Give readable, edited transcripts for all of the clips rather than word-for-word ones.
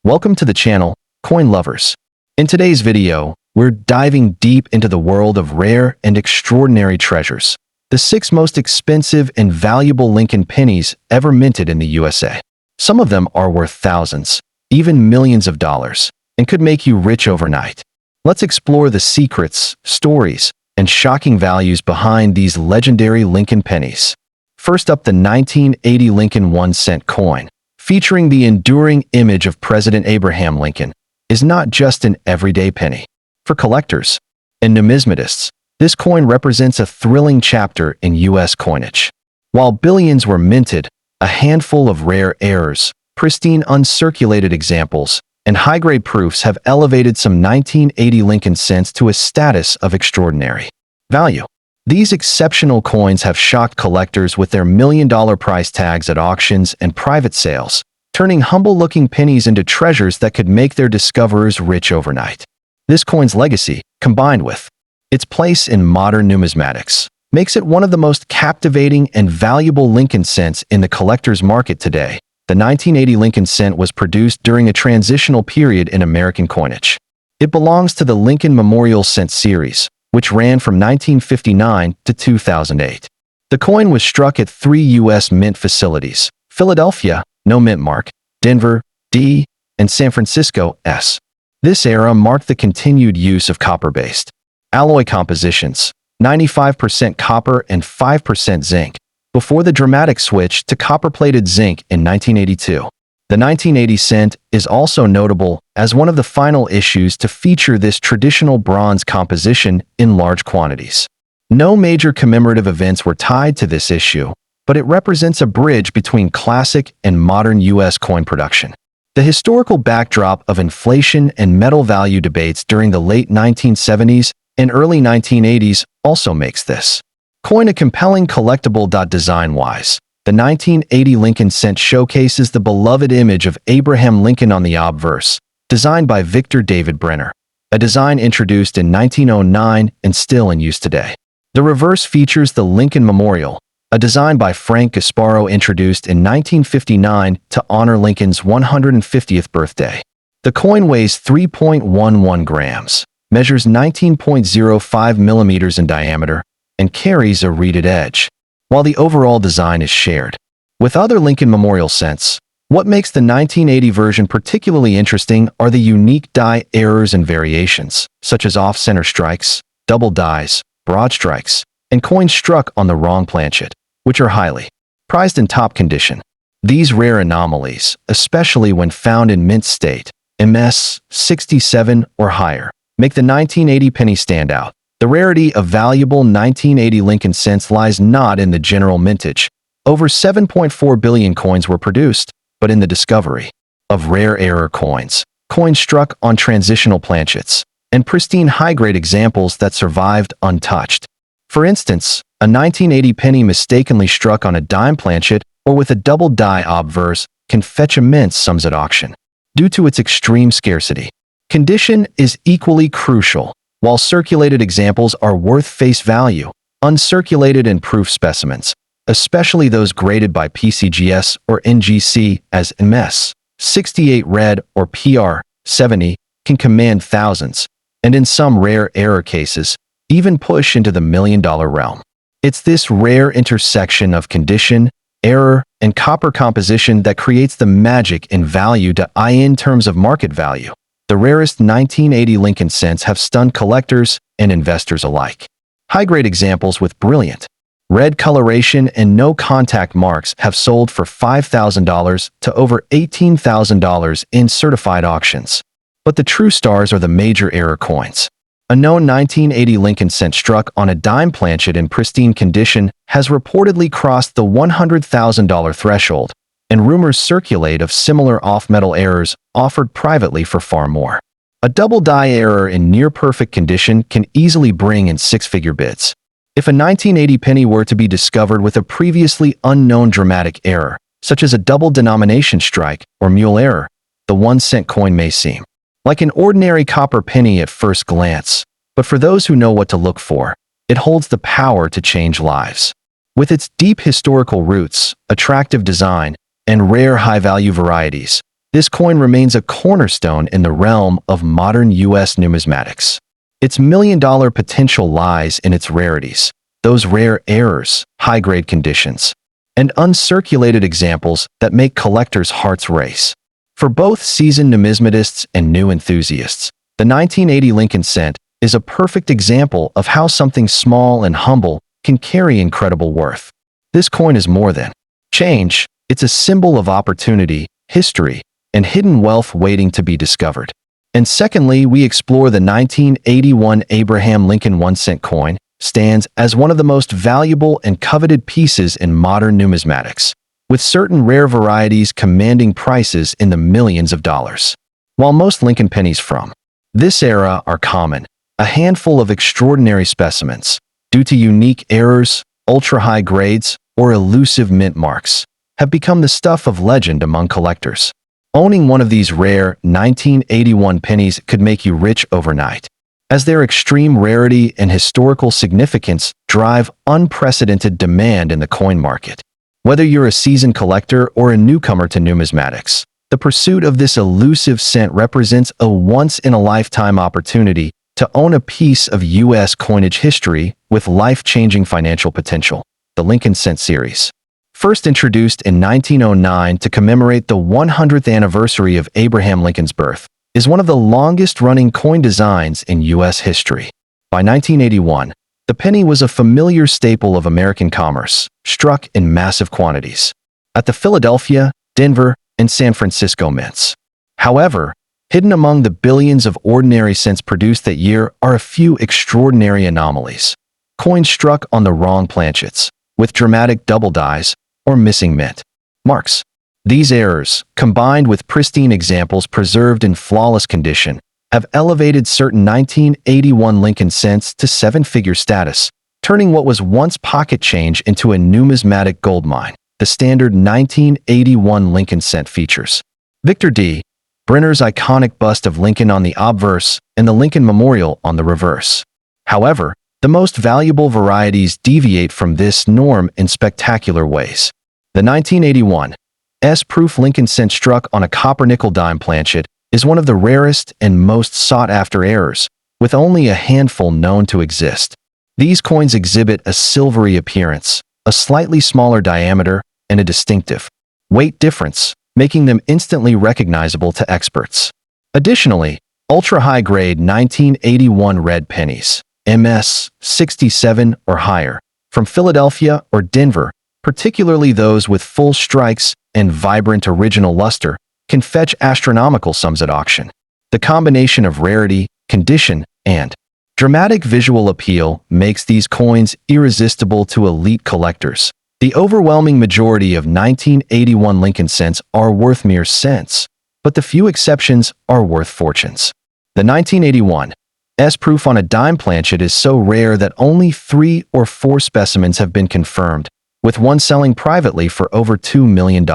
Welcome to the channel, Coin Lovers. In today's video, we're diving deep into the world of rare and extraordinary treasures, the 6 most expensive and valuable Lincoln pennies ever minted in the USA. Some of them are worth thousands, even millions of dollars, and could make you rich overnight. Let's explore the secrets, stories, and shocking values behind these legendary Lincoln pennies. First up, the 1980 Lincoln 1-cent coin, featuring the enduring image of President Abraham Lincoln, is not just an everyday penny. For collectors and numismatists, this coin represents a thrilling chapter in U.S. coinage. While billions were minted, a handful of rare errors, pristine uncirculated examples, and high-grade proofs have elevated some 1980 Lincoln cents to a status of extraordinary value. These exceptional coins have shocked collectors with their million-dollar price tags at auctions and private sales, turning humble-looking pennies into treasures that could make their discoverers rich overnight. This coin's legacy, combined with its place in modern numismatics, makes it one of the most captivating and valuable Lincoln cents in the collector's market today. The 1980 Lincoln cent was produced during a transitional period in American coinage. It belongs to the Lincoln Memorial Cent series, which ran from 1959 to 2008. The coin was struck at 3 U.S. mint facilities: Philadelphia, no mint mark; Denver, D; and San Francisco, S. This era marked the continued use of copper-based alloy compositions, 95% copper and 5% zinc, before the dramatic switch to copper-plated zinc in 1982. The 1980 cent is also notable as one of the final issues to feature this traditional bronze composition in large quantities. No major commemorative events were tied to this issue, but it represents a bridge between classic and modern U.S. coin production. The historical backdrop of inflation and metal value debates during the late 1970s and early 1980s also makes this coin a compelling collectible. Design-wise, the 1980 Lincoln cent showcases the beloved image of Abraham Lincoln on the obverse, designed by Victor David Brenner, a design introduced in 1909 and still in use today. The reverse features the Lincoln Memorial, a design by Frank Gasparo introduced in 1959 to honor Lincoln's 150th birthday. The coin weighs 3.11 grams, measures 19.05 millimeters in diameter, and carries a reeded edge. While the overall design is shared with other Lincoln Memorial cents, what makes the 1980 version particularly interesting are the unique die errors and variations, such as off-center strikes, double dies, broad strikes, and coins struck on the wrong planchet, which are highly prized in top condition. These rare anomalies, especially when found in mint state, MS 67 or higher, make the 1980 penny stand out. The rarity of valuable 1980 Lincoln cents lies not in the general mintage. Over 7.4 billion coins were produced, but in the discovery of rare error coins, coins struck on transitional planchets, and pristine high-grade examples that survived untouched. For instance, a 1980 penny mistakenly struck on a dime planchet or with a double die obverse can fetch immense sums at auction. Due to its extreme scarcity, condition is equally crucial. While circulated examples are worth face value, uncirculated and proof specimens, especially those graded by PCGS or NGC as MS 68 red or PR 70, can command thousands, and in some rare error cases, even push into the million-dollar realm. It's this rare intersection of condition, error, and copper composition that creates the magic in value in terms of market value. The rarest 1980 Lincoln cents have stunned collectors and investors alike. High-grade examples with brilliant red coloration and no contact marks have sold for $5,000 to over $18,000 in certified auctions. But the true stars are the major error coins. A known 1980 Lincoln cent struck on a dime planchet in pristine condition has reportedly crossed the $100,000 threshold, and rumors circulate of similar off-metal errors offered privately for far more. A double die error in near-perfect condition can easily bring in 6-figure bids. If a 1980 penny were to be discovered with a previously unknown dramatic error, such as a double denomination strike or mule error, the 1-cent coin may seem like an ordinary copper penny at first glance, but for those who know what to look for, it holds the power to change lives. With its deep historical roots, attractive design, and rare high-value varieties, this coin remains a cornerstone in the realm of modern U.S. numismatics. Its million-dollar potential lies in its rarities, those rare errors, high-grade conditions, and uncirculated examples that make collectors' hearts race. For both seasoned numismatists and new enthusiasts, the 1980 Lincoln cent is a perfect example of how something small and humble can carry incredible worth. This coin is more than change. It's a symbol of opportunity, history, and hidden wealth waiting to be discovered. And secondly, we explore the 1981 Abraham Lincoln 1-cent coin, stands as one of the most valuable and coveted pieces in modern numismatics, with certain rare varieties commanding prices in the millions of dollars. While most Lincoln pennies from this era are common, a handful of extraordinary specimens, due to unique errors, ultra-high grades, or elusive mint marks, have become the stuff of legend among collectors. Owning one of these rare 1981 pennies could make you rich overnight, as their extreme rarity and historical significance drive unprecedented demand in the coin market. Whether you're a seasoned collector or a newcomer to numismatics, the pursuit of this elusive cent represents a once-in-a-lifetime opportunity to own a piece of U.S. coinage history with life-changing financial potential. The Lincoln Cent Series, first introduced in 1909 to commemorate the 100th anniversary of Abraham Lincoln's birth, is one of the longest-running coin designs in U.S. history. By 1981, the penny was a familiar staple of American commerce, struck in massive quantities at the Philadelphia, Denver, and San Francisco mints. However, hidden among the billions of ordinary cents produced that year are a few extraordinary anomalies. Coins struck on the wrong planchets, with dramatic double dies or missing mint marks. These errors, combined with pristine examples preserved in flawless condition, have elevated certain 1981 Lincoln cents to seven-figure status, turning what was once pocket change into a numismatic goldmine. The standard 1981 Lincoln cent features Victor D. Brenner's iconic bust of Lincoln on the obverse and the Lincoln Memorial on the reverse. However, the most valuable varieties deviate from this norm in spectacular ways. The 1981 S-proof Lincoln cent struck on a copper-nickel dime planchet is one of the rarest and most sought-after errors, with only a handful known to exist. These coins exhibit a silvery appearance, a slightly smaller diameter, and a distinctive weight difference, making them instantly recognizable to experts. Additionally, ultra-high-grade 1981 red pennies, MS 67 or higher, from Philadelphia or Denver, particularly those with full strikes and vibrant original luster, can fetch astronomical sums at auction. The combination of rarity, condition, and dramatic visual appeal makes these coins irresistible to elite collectors. The overwhelming majority of 1981 Lincoln cents are worth mere cents, but the few exceptions are worth fortunes. The 1981 S-proof on a dime planchet is so rare that only 3 or 4 specimens have been confirmed, with one selling privately for over $2 million.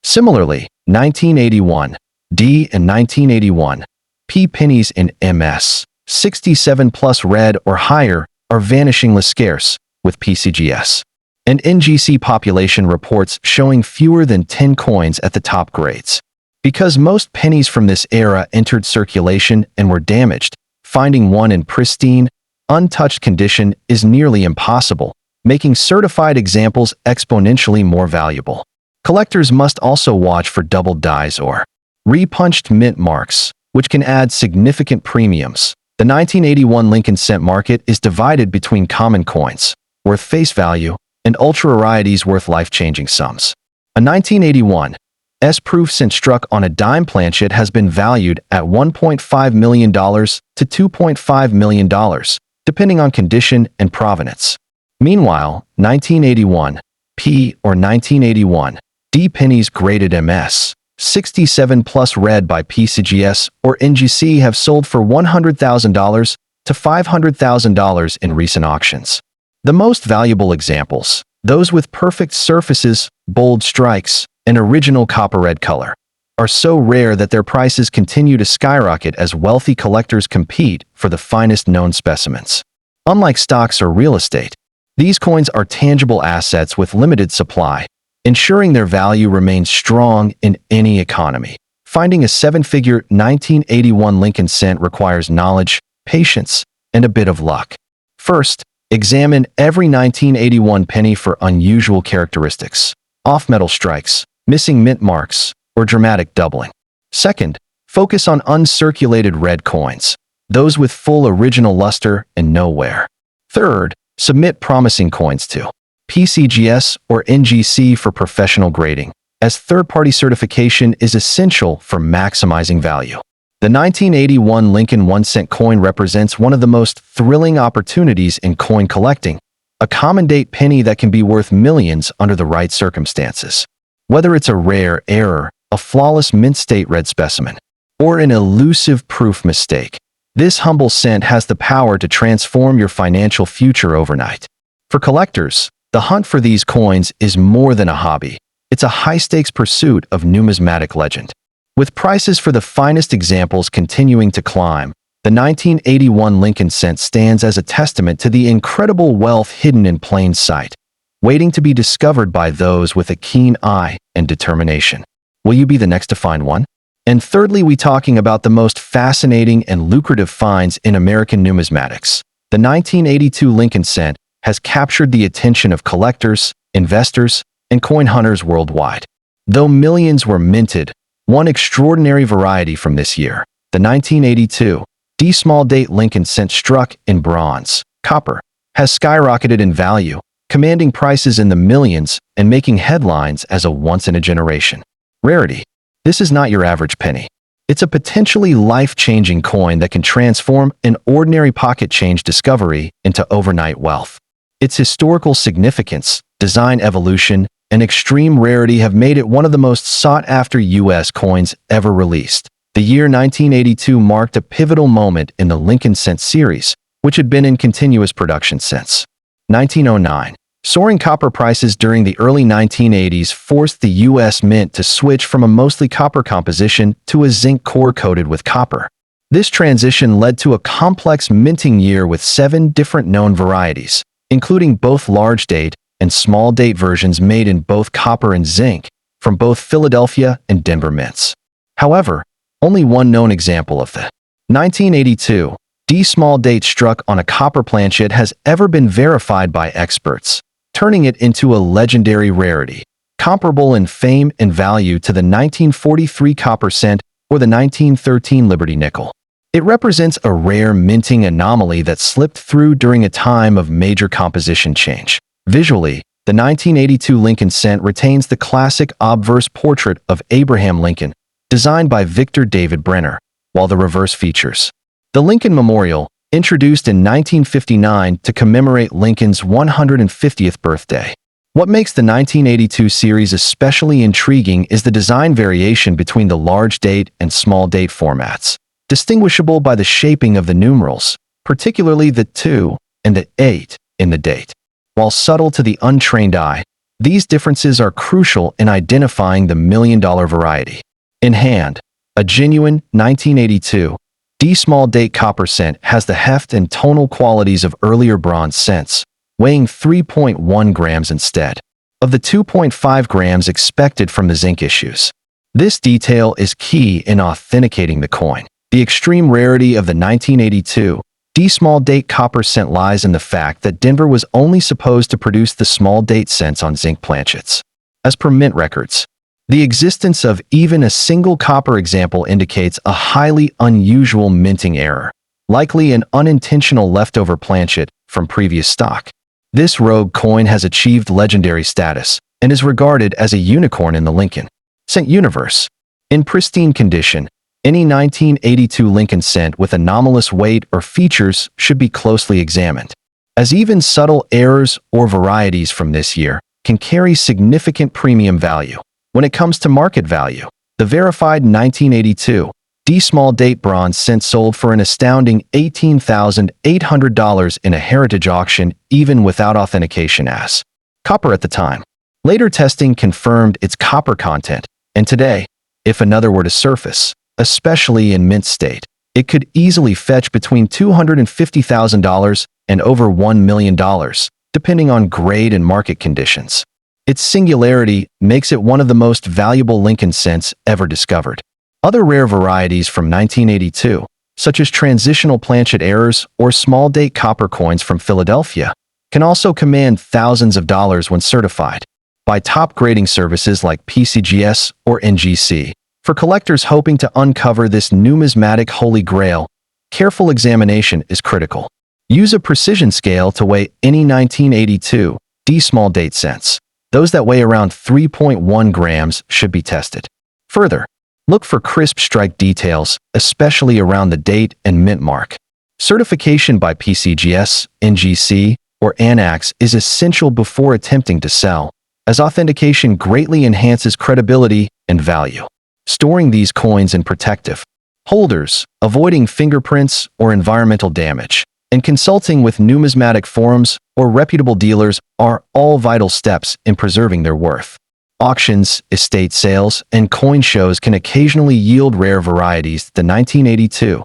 Similarly, 1981 D and 1981 P pennies in MS 67 plus red or higher are vanishingly scarce, with PCGS and NGC population reports showing fewer than 10 coins at the top grades. Because most pennies from this era entered circulation and were damaged, finding one in pristine, untouched condition is nearly impossible, making certified examples exponentially more valuable. Collectors must also watch for doubled dies or repunched mint marks, which can add significant premiums. The 1981 Lincoln cent market is divided between common coins, worth face value, and ultra-rarities worth life-changing sums. A 1981 S-proof cent struck on a dime planchet has been valued at $1.5 million to $2.5 million, depending on condition and provenance. Meanwhile, 1981 P or 1981 D pennies graded MS 67 plus red by PCGS or NGC have sold for $100,000 to $500,000 in recent auctions. The most valuable examples, those with perfect surfaces, bold strikes, and original copper-red color, are so rare that their prices continue to skyrocket as wealthy collectors compete for the finest known specimens. Unlike stocks or real estate, these coins are tangible assets with limited supply, ensuring their value remains strong in any economy. Finding a seven-figure 1981 Lincoln cent requires knowledge, patience, and a bit of luck. First, examine every 1981 penny for unusual characteristics, off-metal strikes, missing mint marks, or dramatic doubling. Second, focus on uncirculated red coins, those with full original luster and no wear. Third, submit promising coins to PCGS or NGC for professional grading, as third-party certification is essential for maximizing value. The 1981 Lincoln 1-cent coin represents one of the most thrilling opportunities in coin collecting, a common-date penny that can be worth millions under the right circumstances. Whether it's a rare error, a flawless mint-state red specimen, or an elusive proof mistake, this humble cent has the power to transform your financial future overnight. For collectors, the hunt for these coins is more than a hobby. It's a high-stakes pursuit of numismatic legend. With prices for the finest examples continuing to climb, the 1981 Lincoln cent stands as a testament to the incredible wealth hidden in plain sight, waiting to be discovered by those with a keen eye and determination. Will you be the next to find one? And thirdly, we're talking about the most fascinating and lucrative finds in American numismatics. The 1982 Lincoln cent has captured the attention of collectors, investors, and coin hunters worldwide. Though millions were minted, one extraordinary variety from this year, the 1982 D small date Lincoln cent struck in bronze, copper, has skyrocketed in value, commanding prices in the millions and making headlines as a once-in-a-generation rarity. This is not your average penny. It's a potentially life-changing coin that can transform an ordinary pocket change discovery into overnight wealth. Its historical significance, design evolution, and extreme rarity have made it one of the most sought-after U.S. coins ever released. The year 1982 marked a pivotal moment in the Lincoln cent series, which had been in continuous production since 1909. Soaring copper prices during the early 1980s forced the U.S. Mint to switch from a mostly copper composition to a zinc core coated with copper. This transition led to a complex minting year with 7 different known varieties, including both large-date and small-date versions made in both copper and zinc, from both Philadelphia and Denver mints. However, only one known example of the 1982 D small date struck on a copper planchet has ever been verified by experts, turning it into a legendary rarity, comparable in fame and value to the 1943 copper cent or the 1913 Liberty nickel. It represents a rare minting anomaly that slipped through during a time of major composition change. Visually, the 1982 Lincoln cent retains the classic obverse portrait of Abraham Lincoln, designed by Victor David Brenner, while the reverse features the Lincoln Memorial, introduced in 1959 to commemorate Lincoln's 150th birthday. What makes the 1982 series especially intriguing is the design variation between the large date and small date formats, distinguishable by the shaping of the numerals, particularly the 2 and the 8 in the date. While subtle to the untrained eye, these differences are crucial in identifying the million-dollar variety. In hand, a genuine 1982 D small date copper cent has the heft and tonal qualities of earlier bronze cents, weighing 3.1 grams instead of the 2.5 grams expected from the zinc issues. This detail is key in authenticating the coin. The extreme rarity of the 1982 D small date copper cent lies in the fact that Denver was only supposed to produce the small date cents on zinc planchets. As per mint records, the existence of even a single copper example indicates a highly unusual minting error, likely an unintentional leftover planchet from previous stock. This rogue coin has achieved legendary status and is regarded as a unicorn in the Lincoln cent universe. In pristine condition, any 1982 Lincoln cent with anomalous weight or features should be closely examined, as even subtle errors or varieties from this year can carry significant premium value. When it comes to market value, the verified 1982 D small date bronze cent sold for an astounding $18,800 in a heritage auction even without authentication as copper at the time. Later testing confirmed its copper content, and today, if another were to surface, especially in mint state, it could easily fetch between $250,000 and over $1 million, depending on grade and market conditions. Its singularity makes it one of the most valuable Lincoln cents ever discovered. Other rare varieties from 1982, such as transitional planchet errors or small-date copper coins from Philadelphia, can also command thousands of dollars when certified by top grading services like PCGS or NGC. For collectors hoping to uncover this numismatic holy grail, careful examination is critical. Use a precision scale to weigh any 1982 D small date cents. Those that weigh around 3.1 grams should be tested. Further, look for crisp strike details, especially around the date and mint mark. Certification by PCGS, NGC, or ANAX is essential before attempting to sell, as authentication greatly enhances credibility and value. Storing these coins in protective holders, avoiding fingerprints or environmental damage, and consulting with numismatic forums or reputable dealers are all vital steps in preserving their worth. Auctions, estate sales, and coin shows can occasionally yield rare varieties. The 1982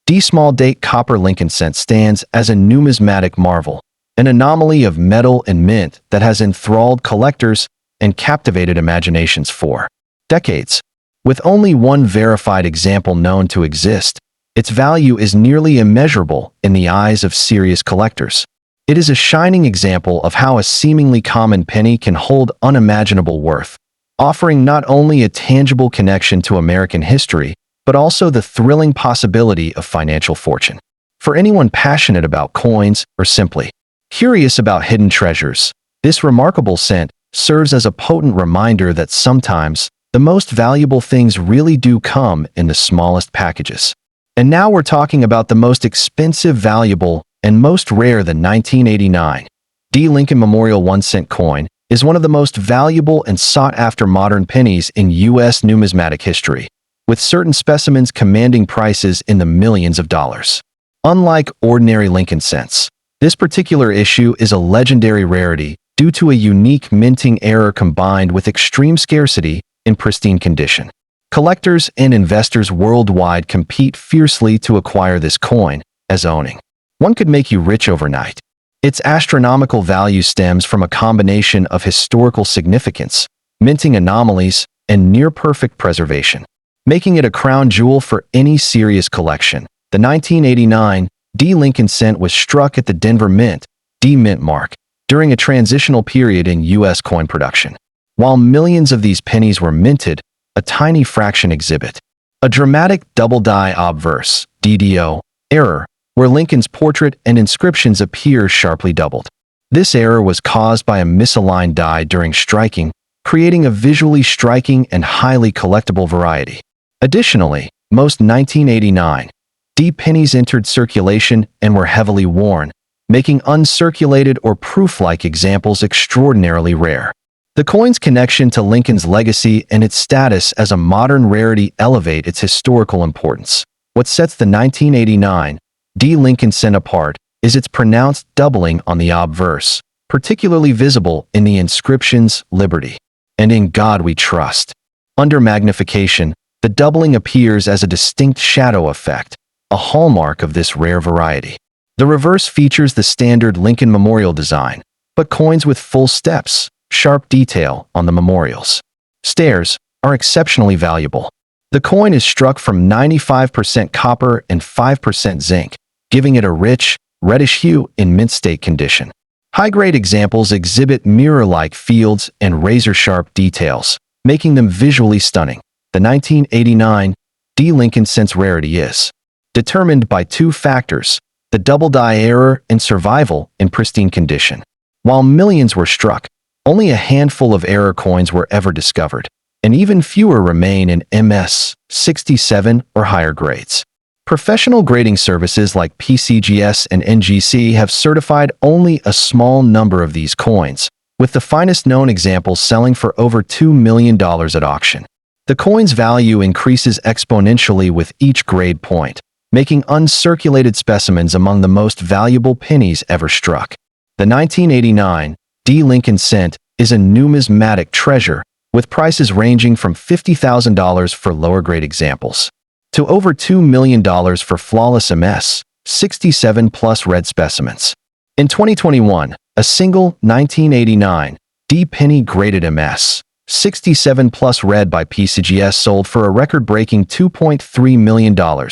D small date copper Lincoln cent stands as a numismatic marvel, an anomaly of metal and mint that has enthralled collectors and captivated imaginations for decades. With only one verified example known to exist, its value is nearly immeasurable in the eyes of serious collectors. It is a shining example of how a seemingly common penny can hold unimaginable worth, offering not only a tangible connection to American history, but also the thrilling possibility of financial fortune. For anyone passionate about coins or simply curious about hidden treasures, this remarkable cent serves as a potent reminder that sometimes the most valuable things really do come in the smallest packages. And now we're talking about the most expensive, valuable, and most rare. The 1989 D. Lincoln Memorial 1-cent coin is one of the most valuable and sought-after modern pennies in U.S. numismatic history, with certain specimens commanding prices in the millions of dollars. Unlike ordinary Lincoln cents, this particular issue is a legendary rarity due to a unique minting error combined with extreme scarcity in pristine condition. Collectors and investors worldwide compete fiercely to acquire this coin, as owning one could make you rich overnight. Its astronomical value stems from a combination of historical significance, minting anomalies, and near-perfect preservation, making it a crown jewel for any serious collection. The 1989 D. Lincoln cent was struck at the Denver Mint, D mint mark, during a transitional period in U.S. coin production. While millions of these pennies were minted, a tiny fraction exhibit a dramatic double-die obverse (DDO) error, where Lincoln's portrait and inscriptions appear sharply doubled. This error was caused by a misaligned die during striking, creating a visually striking and highly collectible variety. Additionally, most 1989 D pennies entered circulation and were heavily worn, making uncirculated or proof-like examples extraordinarily rare. The coin's connection to Lincoln's legacy and its status as a modern rarity elevate its historical importance. What sets the 1989 D. Lincoln cent apart is its pronounced doubling on the obverse, particularly visible in the inscriptions "Liberty" and "In God We Trust." Under magnification, the doubling appears as a distinct shadow effect, a hallmark of this rare variety. The reverse features the standard Lincoln Memorial design, but coins with full steps, sharp detail on the memorials. Stairs are exceptionally valuable. The coin is struck from 95% copper and 5% zinc, giving it a rich, reddish hue in mint state condition. High-grade examples exhibit mirror-like fields and razor-sharp details, making them visually stunning. The 1989 D. Lincoln cent's rarity is determined by two factors: the double-die error and survival in pristine condition. While millions were struck, only a handful of error coins were ever discovered, and even fewer remain in MS 67 or higher grades. Professional grading services like PCGS and NGC have certified only a small number of these coins, with the finest known examples selling for over $2 million at auction. The coin's value increases exponentially with each grade point, making uncirculated specimens among the most valuable pennies ever struck. The 1989 D. Lincoln cent is a numismatic treasure, with prices ranging from $50,000 for lower-grade examples to over $2 million for flawless MS 67+ red specimens. In 2021, a single 1989 D penny graded MS 67 plus red by PCGS sold for a record-breaking $2.3 million,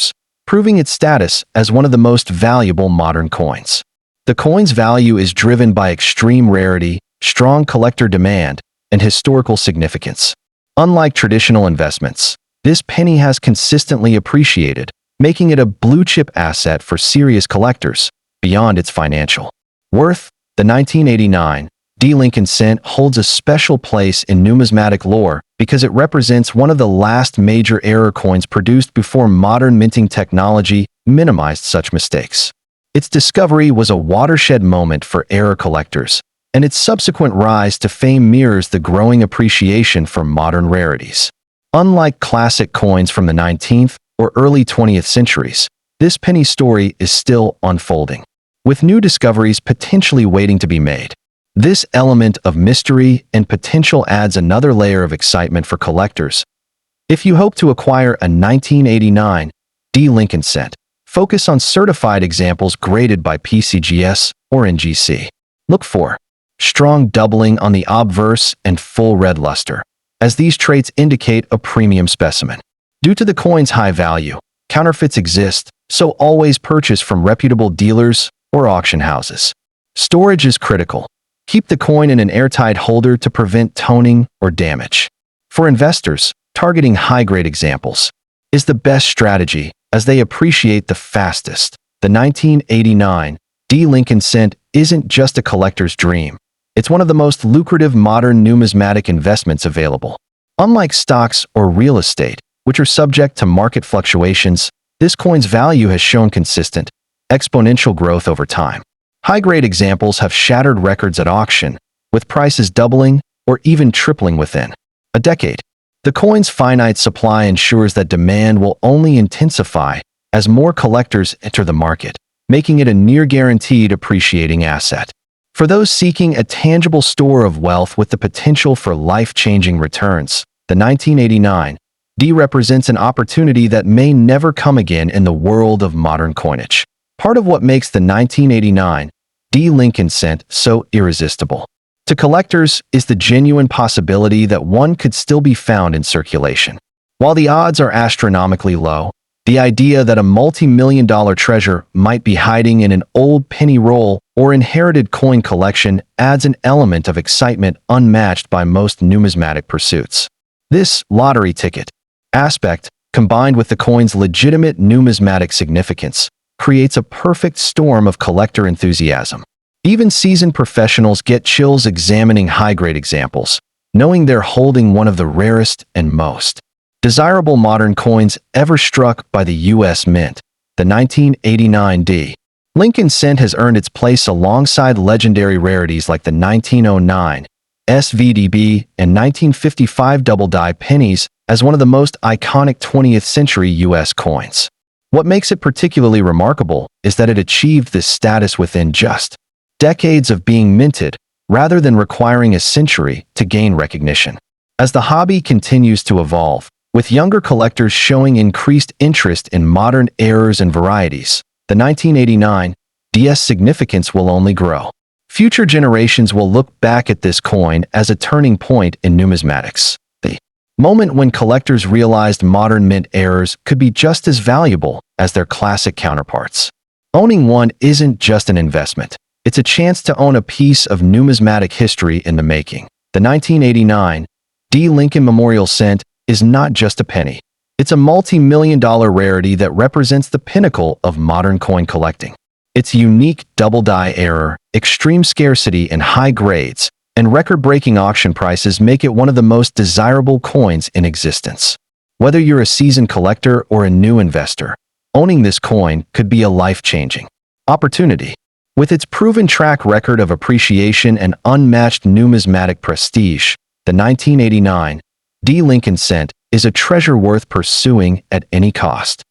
proving its status as one of the most valuable modern coins. The coin's value is driven by extreme rarity, strong collector demand, and historical significance. Unlike traditional investments, this penny has consistently appreciated, making it a blue-chip asset for serious collectors beyond its financial worth. The 1989 D. Lincoln cent holds a special place in numismatic lore because it represents one of the last major error coins produced before modern minting technology minimized such mistakes. Its discovery was a watershed moment for error collectors, and its subsequent rise to fame mirrors the growing appreciation for modern rarities. Unlike classic coins from the 19th or early 20th centuries, this penny story is still unfolding, with new discoveries potentially waiting to be made. This element of mystery and potential adds another layer of excitement for collectors. If you hope to acquire a 1989 D. Lincoln cent, focus on certified examples graded by PCGS or NGC. Look for strong doubling on the obverse and full red luster, as these traits indicate a premium specimen. Due to the coin's high value, counterfeits exist, so always purchase from reputable dealers or auction houses. Storage is critical. Keep the coin in an airtight holder to prevent toning or damage. For investors, targeting high-grade examples is the best strategy as they appreciate the fastest. The 1989 D. Lincoln cent isn't just a collector's dream. It's one of the most lucrative modern numismatic investments available. Unlike stocks or real estate, which are subject to market fluctuations, this coin's value has shown consistent, exponential growth over time. High-grade examples have shattered records at auction, with prices doubling or even tripling within a decade. The coin's finite supply ensures that demand will only intensify as more collectors enter the market, making it a near-guaranteed appreciating asset. For those seeking a tangible store of wealth with the potential for life-changing returns, the 1989 D represents an opportunity that may never come again in the world of modern coinage. Part of what makes the 1989 D. Lincoln cent so irresistible to collectors is the genuine possibility that one could still be found in circulation. While the odds are astronomically low, the idea that a multi-million-dollar treasure might be hiding in an old penny roll or inherited coin collection adds an element of excitement unmatched by most numismatic pursuits. This lottery ticket aspect, combined with the coin's legitimate numismatic significance, creates a perfect storm of collector enthusiasm. Even seasoned professionals get chills examining high-grade examples, knowing they're holding one of the rarest and most desirable modern coins ever struck by the U.S. Mint. The 1989 D. Lincoln cent has earned its place alongside legendary rarities like the 1909 SVDB and 1955 double-die pennies as one of the most iconic 20th century U.S. coins. What makes it particularly remarkable is that it achieved this status within just decades of being minted, rather than requiring a century to gain recognition. As the hobby continues to evolve, with younger collectors showing increased interest in modern errors and varieties, the 1989 DS significance will only grow. Future generations will look back at this coin as a turning point in numismatics. The moment when collectors realized modern mint errors could be just as valuable as their classic counterparts. Owning one isn't just an investment. It's a chance to own a piece of numismatic history in the making. The 1989 D. Lincoln Memorial Cent is not just a penny. It's a multi-million-dollar rarity that represents the pinnacle of modern coin collecting. Its unique double-die error, extreme scarcity and high grades, and record-breaking auction prices make it one of the most desirable coins in existence. Whether you're a seasoned collector or a new investor, owning this coin could be a life-changing opportunity. With its proven track record of appreciation and unmatched numismatic prestige, the 1989 D. Lincoln cent is a treasure worth pursuing at any cost.